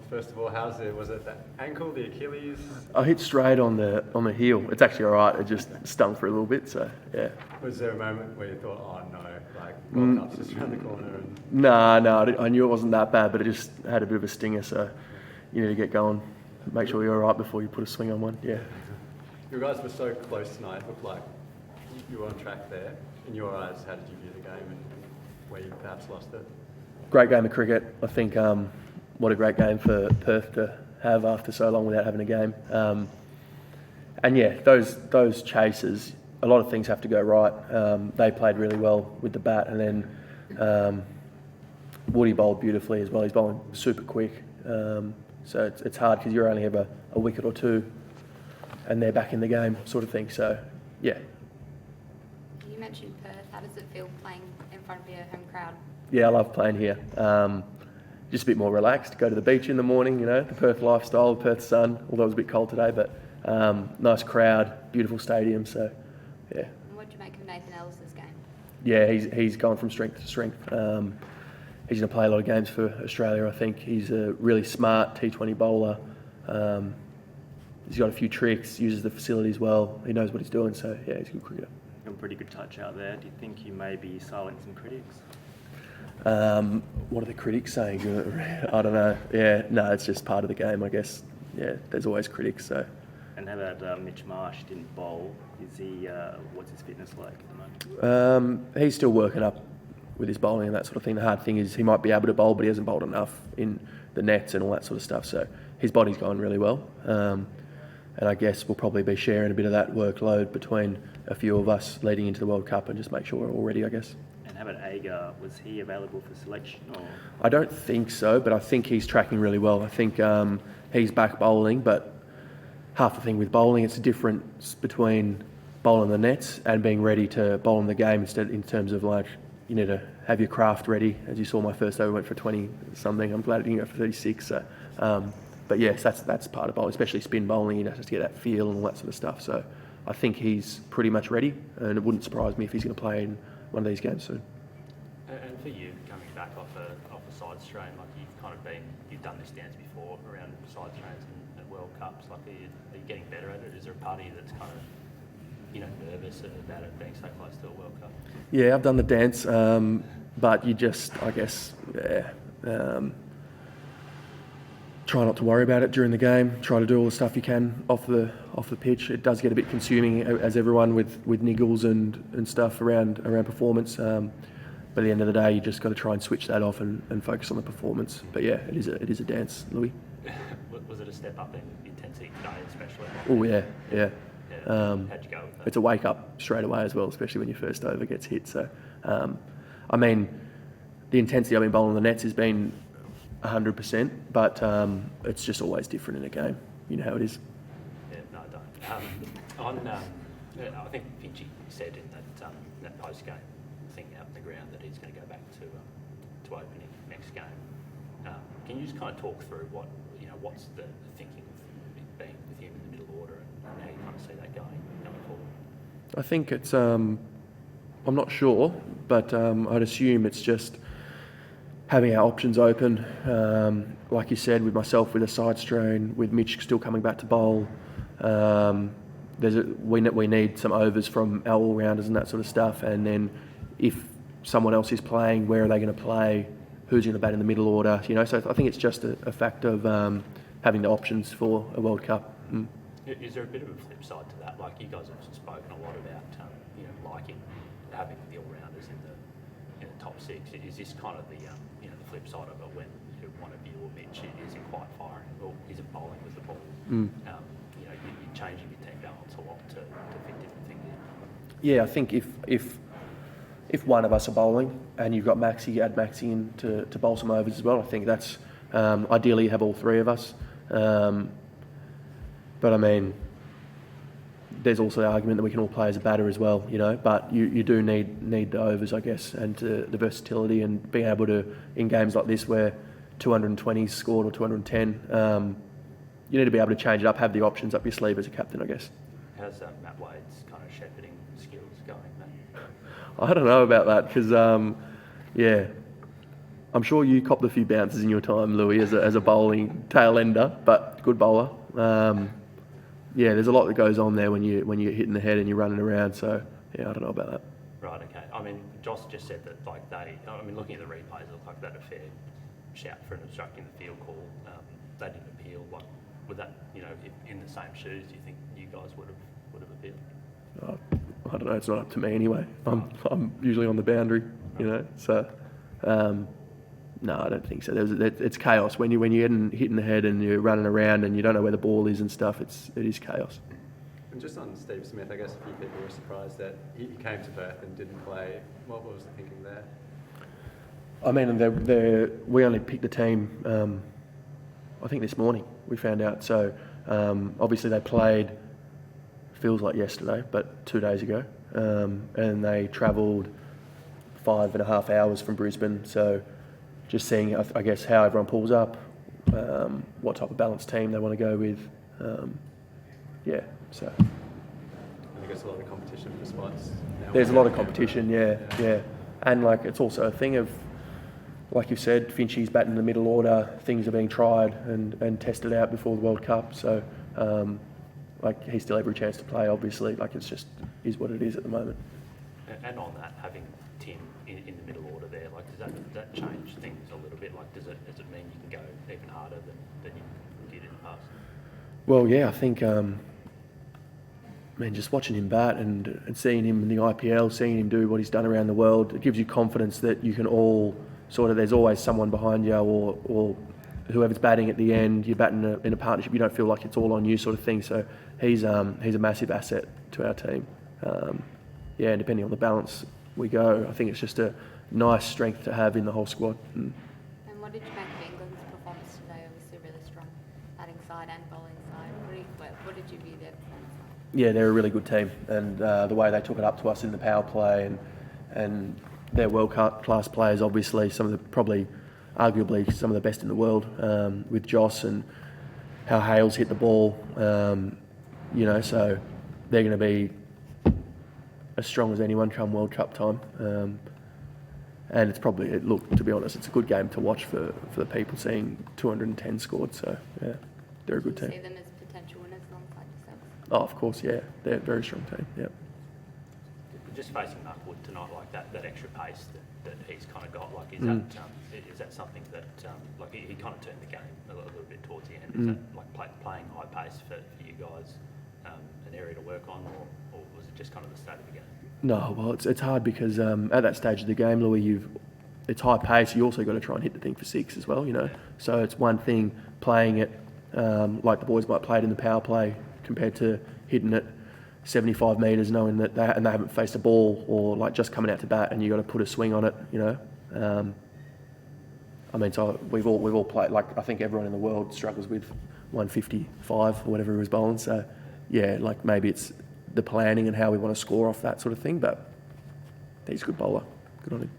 first of all, was it the ankle, the Achilles? I hit straight on the heel. It's actually all right. It just stung for a little bit, so yeah. Was there a moment where you thought, oh no, like World Cup's just around the corner? And... No, I knew it wasn't that bad, but it just had a bit of a stinger, so you need to get going. Make sure you're all right before you put a swing on one, yeah. You guys were so close tonight. It looked like you were on track there. In your eyes, how did you view the game and where you perhaps lost it? Great game of cricket. I think what a great game for Perth to have after so long without having a game. And yeah, those chases, a lot of things have to go right. They played really well with the bat, and then Woody bowled beautifully as well. He's bowling super quick. So it's hard because you only have a wicket or two and they're back in the game sort of thing. So, yeah. You mentioned Perth. How does it feel playing in front of your home crowd? Yeah, I love playing here. Just a bit more relaxed. Go to the beach in the morning, the Perth lifestyle, the Perth sun, although it was a bit cold today, but nice crowd, beautiful stadium, so yeah. And what do you make of Nathan Ellis' game? Yeah, he's gone from strength to strength. He's going to play a lot of games for Australia, I think. He's a really smart T20 bowler. He's got a few tricks, uses the facilities well. He knows what he's doing, so yeah, he's a good cricketer. A pretty good touch out there. Do you think you may be silencing critics? What are the critics saying? I don't know. Yeah, no, it's just part of the game, I guess. Yeah, there's always critics, so. And how about Mitch Marsh? Didn't bowl. Is he? What's his fitness like at the moment? He's still working up with his bowling and that sort of thing. The hard thing is he might be able to bowl, but he hasn't bowled enough in the nets and all that sort of stuff. So his body's going really well. And I guess we'll probably be sharing a bit of that workload between a few of us leading into the World Cup and just make sure we're all ready, I guess. And how about Agar? Was he available for selection? Or? I don't think so, but I think he's tracking really well. I think he's back bowling, but half the thing with bowling, it's a difference between bowling the nets and being ready to bowl in the game instead in terms of like, you need to have your craft ready. As you saw, my first over went for 20 something. I'm glad it didn't go for 36. So, but yes, that's part of bowling, especially spin bowling. Just to get that feel and all that sort of stuff. So, I think he's pretty much ready, and it wouldn't surprise me if he's going to play in one of these games soon. And for you, coming back off a side strain, like you've done this dance before around side strains and World Cups. Like, are you getting better at it? Is there a part of you that's kind of nervous about it being so close to a World Cup? Yeah, I've done the dance, but you just, I guess, try not to worry about it during the game. Try to do all the stuff you can off the pitch. It does get a bit consuming, as everyone with niggles and stuff around performance. But at the end of the day, you just got to try and switch that off and focus on the performance. But yeah, it is a dance, Louis. Was it a step up in intensity today, especially? Oh yeah. How'd you go with that? It's a wake up straight away as well, especially when your first over gets hit. So, I mean, the intensity I've been bowling the nets has been 100%, but it's just always different in a game. You know how it is. Yeah, no, I don't. I think Finchie said in that post game thing out in the ground that he's going to go back to opening next game. Can you just kind of talk through what's the thinking of being with him in the middle order and how you kind of see that going forward? I think it's, I'm not sure, but I'd assume it's just having our options open. Like you said, with myself with a side strain, with Mitch still coming back to bowl. We need some overs from our all-rounders and that sort of stuff. And then if someone else is playing, where are they going to play? Who's going to bat in the middle order? So I think it's just a fact of having the options for a World Cup. Is there a bit of a flip side to that? Like, you guys have spoken a lot about liking having the all-rounders in the top six. Is this kind of the flip side of it when one of you or Mitch isn't quite firing or isn't bowling with the ball? You're changing your team balance a lot to fit different things in. Yeah, I think if one of us are bowling and you've got Maxi, add Maxi in to bowl some overs as well. I think that's ideally you have all three of us. But I mean, there's also the argument that we can all play as a batter as well, but you do need the overs, I guess, and the versatility and being able to, in games like this where 220 is scored or 210, you need to be able to change it up, have the options up your sleeve as a captain, I guess. How's Matt Wade's kind of shepherding skills going, mate? I don't know about that because, I'm sure you copped a few bounces in your time, Louis, as a bowling tail ender, but good bowler. Yeah, there's a lot that goes on there when you're hitting the head and you're running around. So yeah, I don't know about that. Right, okay. I mean, Joss just said that, like, looking at the replays, it looked like they had a fair shout for an obstructing the field call. They didn't appeal. Like, would that, if in the same shoes, do you think you guys would have appealed? I don't know. It's not up to me anyway. I'm usually on the boundary, So no, I don't think so. It's chaos when you're hitting the head and you're running around and you don't know where the ball is and stuff. It is chaos. And just on Steve Smith, I guess a few people were surprised that he came to Perth and didn't play. What was the thinking there? I mean, we only picked the team, I think this morning we found out. So obviously they played, feels like yesterday, but 2 days ago. And they travelled 5.5 hours from Brisbane. So just seeing, I guess, how everyone pulls up, what type of balanced team they want to go with. Yeah, so. And I guess a lot of competition for spots. There's a lot of competition, yeah. And it's also a thing of, like you said, Finchie's batting in the middle order, things are being tried and tested out before the World Cup. So, he's still every chance to play, obviously. It's just is what it is at the moment. And on that, having Tim in the middle order there, does that change things a little bit? Does it mean you can go even harder than you did in the past? Well, yeah, I think, just watching him bat and seeing him in the IPL, seeing him do what he's done around the world, it gives you confidence that you can all there's always someone behind you or whoever's batting at the end, you're batting in a partnership, you don't feel like it's all on you sort of thing. So he's a massive asset to our team. And depending on the balance we go, I think it's just a nice strength to have in the whole squad. And what did you make of England's performance today? Obviously really strong batting side and bowling side. What did you view their performance like? Yeah, they're a really good team, and the way they took it up to us in the power play, and they're world-class players, obviously, arguably some of the best in the world, with Joss and how Hales hit the ball, so they're going to be as strong as anyone come World Cup time. And it's to be honest, it's a good game to watch for the people seeing 210 scored, so yeah, they're a good team. See them as potential winners alongside yourselves? Oh, of course, yeah, they're a very strong team, yeah. Just facing Mark Wood tonight, that extra pace that he's kind of got, is that something that, he kind of turned the game a little bit towards the end? Is that playing high pace for you guys an area to work on, or was it just kind of the state of the game? No, well, it's hard because at that stage of the game, Louis, it's high pace. You also got to try and hit the thing for six as well, So it's one thing playing it like the boys might play it in the power play compared to hitting it 75 metres, knowing that they haven't faced a ball or just coming out to bat and you got to put a swing on it, So we've all played. I think everyone in the world struggles with 155 or whatever he was bowling. So yeah, maybe it's the planning and how we want to score off that sort of thing. But he's a good bowler. Good on him.